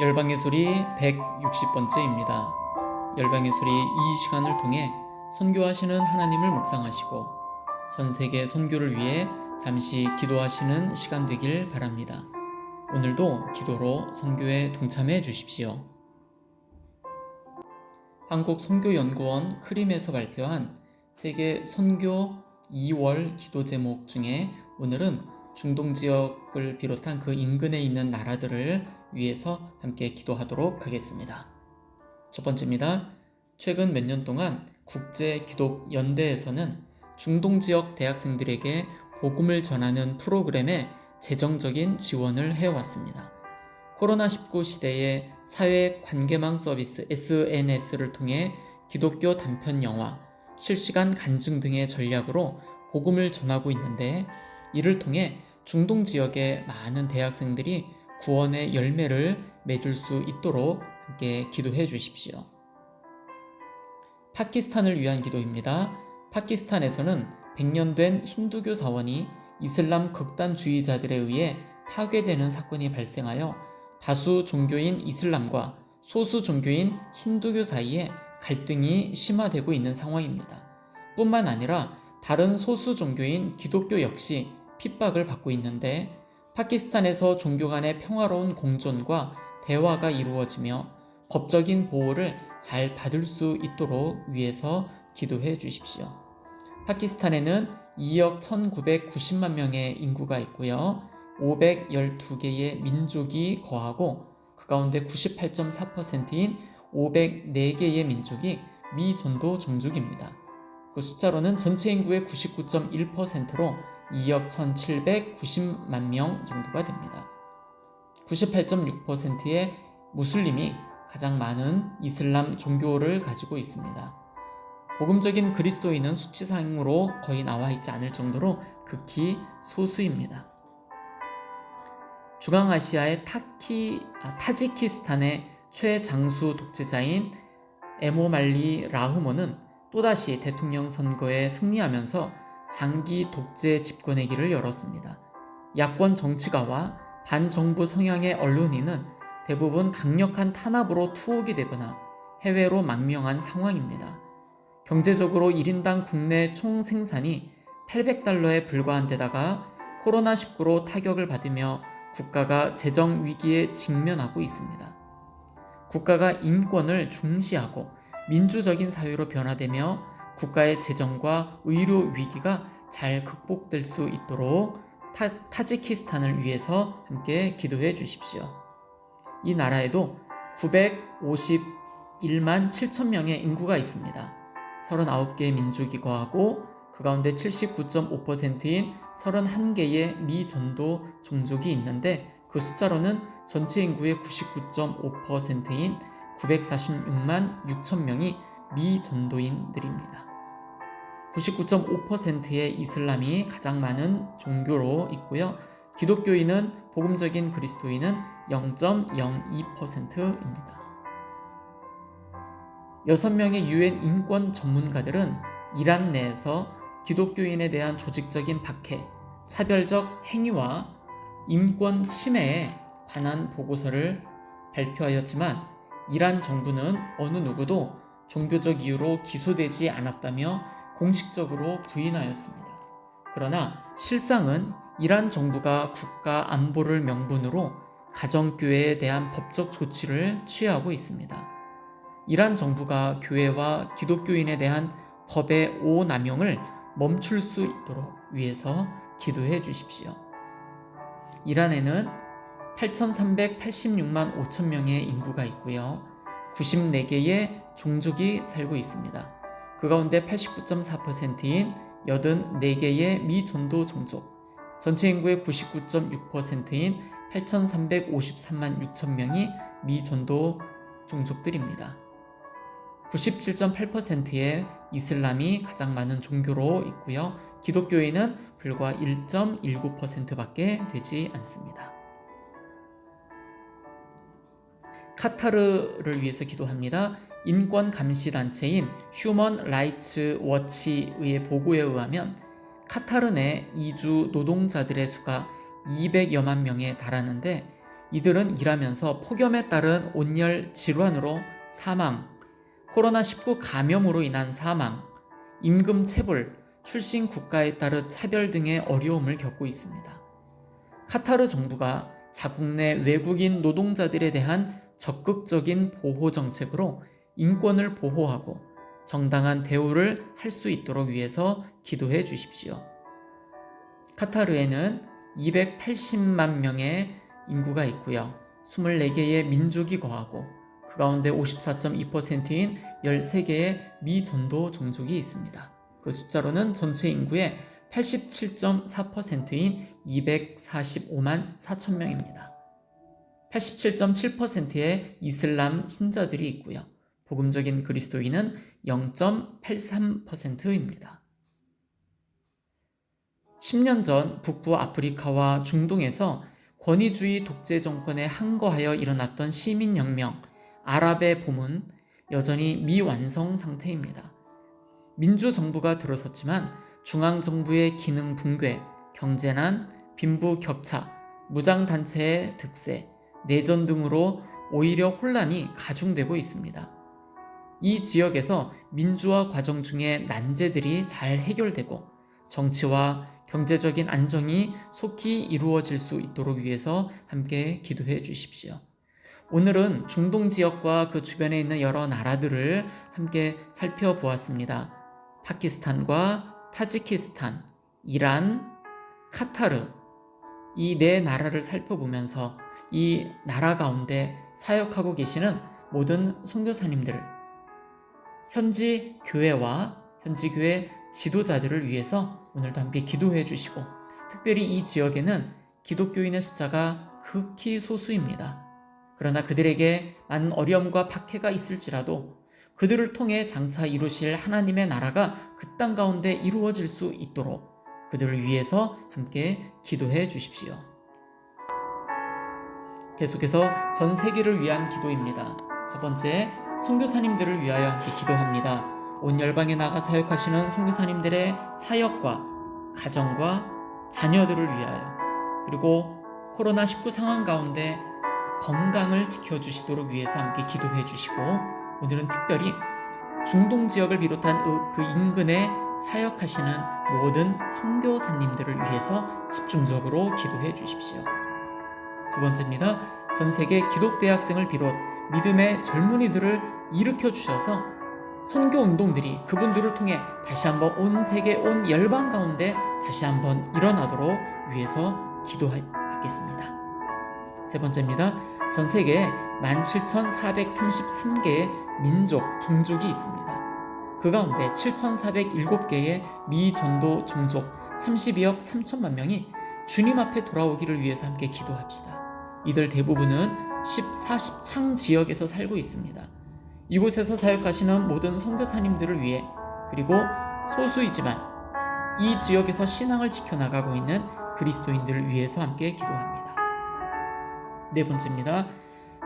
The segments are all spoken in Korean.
열방의 소리 160번째입니다. 열방의 소리 이 시간을 통해 선교하시는 하나님을 묵상하시고 전 세계 선교를 위해 잠시 기도하시는 시간 되길 바랍니다. 오늘도 기도로 선교에 동참해 주십시오. 한국선교연구원 크림에서 발표한 세계 선교 2월 기도 제목 중에 오늘은 중동 지역을 비롯한 그 인근에 있는 나라들을 위해서 함께 기도하도록 하겠습니다. 첫 번째입니다. 최근 몇 년 동안 국제기독연대에서는 중동 지역 대학생들에게 복음을 전하는 프로그램에 재정적인 지원을 해왔습니다. 코로나19 시대에 사회 관계망 서비스 SNS를 통해 기독교 단편 영화, 실시간 간증 등의 전략으로 복음을 전하고 있는데, 이를 통해 중동 지역의 많은 대학생들이 구원의 열매를 맺을 수 있도록 함께 기도해 주십시오. 파키스탄을 위한 기도입니다. 파키스탄에서는 100년 된 힌두교 사원이 이슬람 극단주의자들에 의해 파괴되는 사건이 발생하여 다수 종교인 이슬람과 소수 종교인 힌두교 사이에 갈등이 심화되고 있는 상황입니다. 뿐만 아니라 다른 소수 종교인 기독교 역시 핍박을 받고 있는데, 파키스탄에서 종교 간의 평화로운 공존과 대화가 이루어지며 법적인 보호를 잘 받을 수 있도록 위해서 기도해 주십시오. 파키스탄에는 2억 1990만 명의 인구가 있고요. 512개의 민족이 거하고 그 가운데 98.4%인 504개의 민족이 미전도 종족입니다. 그 숫자로는 전체 인구의 99.1%로 2억 1790만 명 정도가 됩니다. 98.6%의 무슬림이 가장 많은 이슬람 종교를 가지고 있습니다. 복음적인 그리스도인은 수치상으로 거의 나와 있지 않을 정도로 극히 소수입니다. 중앙아시아의 타지키스탄의 최장수 독재자인 에모말리 라흐몬은 또다시 대통령 선거에 승리하면서 장기 독재 집권의 길을 열었습니다. 야권 정치가와 반정부 성향의 언론인은 대부분 강력한 탄압으로 투옥이 되거나 해외로 망명한 상황입니다. 경제적으로 1인당 국내 총 생산이 800달러에 불과한 데다가 코로나19로 타격을 받으며 국가가 재정 위기에 직면하고 있습니다. 국가가 인권을 중시하고 민주적인 사회로 변화되며 국가의 재정과 의료 위기가 잘 극복될 수 있도록 타지키스탄을 위해서 함께 기도해 주십시오. 이 나라에도 951만 7천 명의 인구가 있습니다. 39개의 민족이 거하고 그 가운데 79.5%인 31개의 미전도 종족이 있는데, 그 숫자로는 전체 인구의 99.5%인 946만 6천 명이 미전도인들입니다. 99.5%의 이슬람이 가장 많은 종교로 있고요. 기독교인은 복음적인 그리스도인은 0.02%입니다. 6명의 UN 인권 전문가들은 이란 내에서 기독교인에 대한 조직적인 박해, 차별적 행위와 인권 침해에 관한 보고서를 발표하였지만, 이란 정부는 어느 누구도 종교적 이유로 기소되지 않았다며 공식적으로 부인하였습니다. 그러나 실상은 이란 정부가 국가 안보를 명분으로 가정교회에 대한 법적 조치를 취하고 있습니다. 이란 정부가 교회와 기독교인에 대한 법의 오남용을 멈출 수 있도록 위해서 기도해 주십시오. 이란에는 8,386만 5천 명의 인구가 있고요. 94개의 종족이 살고 있습니다. 그 가운데 89.4%인 84개의 미전도 종족, 전체 인구의 99.6%인 8,353만 6천 명이 미전도 종족들입니다. 97.8%의 이슬람이 가장 많은 종교로 있고요. 기독교인은 불과 1.19%밖에 되지 않습니다. 카타르를 위해서 기도합니다. 인권 감시 단체인 휴먼 라이츠 워치의 보고에 의하면 카타르 내 이주 노동자들의 수가 200여만 명에 달하는데, 이들은 일하면서 폭염에 따른 온열 질환으로 사망, 코로나19 감염으로 인한 사망, 임금 체불, 출신 국가에 따른 차별 등의 어려움을 겪고 있습니다. 카타르 정부가 자국 내 외국인 노동자들에 대한 적극적인 보호 정책으로 인권을 보호하고 정당한 대우를 할 수 있도록 위해서 기도해 주십시오. 카타르에는 280만 명의 인구가 있고요. 24개의 민족이 거하고 그 가운데 54.2%인 13개의 미전도 종족이 있습니다. 그 숫자로는 전체 인구의 87.4%인 245만 4천 명입니다. 87.7%의 이슬람 신자들이 있고요. 복음적인 그리스도인은 0.83%입니다. 10년 전 북부 아프리카와 중동에서 권위주의 독재 정권에 항거하여 일어났던 시민혁명, 아랍의 봄은 여전히 미완성 상태입니다. 민주정부가 들어섰지만 중앙정부의 기능 붕괴, 경제난, 빈부격차, 무장단체의 득세, 내전 등으로 오히려 혼란이 가중되고 있습니다. 이 지역에서 민주화 과정 중에 난제들이 잘 해결되고 정치와 경제적인 안정이 속히 이루어질 수 있도록 위해서 함께 기도해 주십시오. 오늘은 중동 지역과 그 주변에 있는 여러 나라들을 함께 살펴보았습니다. 파키스탄과 타지키스탄, 이란, 카타르, 이 네 나라를 살펴보면서 이 나라 가운데 사역하고 계시는 모든 선교사님들, 현지 교회와 현지 교회 지도자들을 위해서 오늘도 함께 기도해 주시고, 특별히 이 지역에는 기독교인의 숫자가 극히 소수입니다. 그러나 그들에게 많은 어려움과 박해가 있을지라도 그들을 통해 장차 이루실 하나님의 나라가 그 땅 가운데 이루어질 수 있도록 그들을 위해서 함께 기도해 주십시오. 계속해서 전 세계를 위한 기도입니다. 첫 번째, 선교사님들을 위하여 함께 기도합니다. 온 열방에 나가 사역하시는 선교사님들의 사역과 가정과 자녀들을 위하여, 그리고 코로나19 상황 가운데 건강을 지켜주시도록 위해서 함께 기도해 주시고, 오늘은 특별히 중동 지역을 비롯한 그 인근에 사역하시는 모든 선교사님들을 위해서 집중적으로 기도해 주십시오. 두 번째입니다. 전 세계 기독대학생을 비롯 믿음의 젊은이들을 일으켜 주셔서 선교운동들이 그분들을 통해 다시 한번 온 세계, 온 열방 가운데 다시 한번 일어나도록 위해서 기도하겠습니다. 세 번째입니다. 전 세계에 17,433개의 민족, 종족이 있습니다. 그 가운데 7,407개의 미전도 종족 32억 3천만 명이 주님 앞에 돌아오기를 위해서 함께 기도합시다. 이들 대부분은 40창 지역에서 살고 있습니다. 이곳에서 사역하시는 모든 선교사님들을 위해, 그리고 소수이지만 이 지역에서 신앙을 지켜나가고 있는 그리스도인들을 위해서 함께 기도합니다. 네 번째입니다.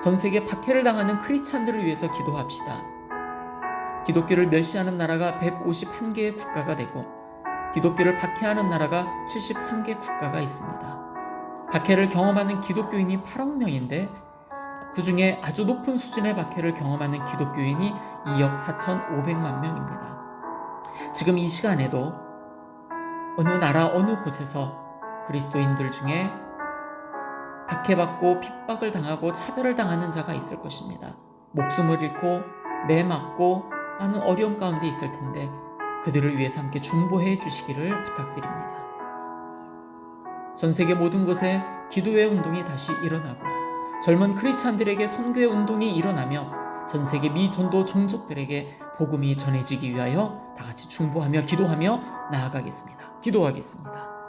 전 세계 박해를 당하는 크리스찬들을 위해서 기도합시다. 기독교를 멸시하는 나라가 151개의 국가가 되고 기독교를 박해하는 나라가 73개 국가가 있습니다. 박해를 경험하는 기독교인이 8억 명인데 그 중에 아주 높은 수준의 박해를 경험하는 기독교인이 2억 4,500만 명입니다. 지금 이 시간에도 어느 나라 어느 곳에서 그리스도인들 중에 박해받고 핍박을 당하고 차별을 당하는 자가 있을 것입니다. 목숨을 잃고 매 맞고 많은 어려움 가운데 있을 텐데 그들을 위해서 함께 중보해 주시기를 부탁드립니다. 전 세계 모든 곳에 기도의 운동이 다시 일어나고 젊은 크리스찬들에게 선교의 운동이 일어나며 전 세계 미전도 종족들에게 복음이 전해지기 위하여 다 같이 중보하며 기도하며 나아가겠습니다. 기도하겠습니다.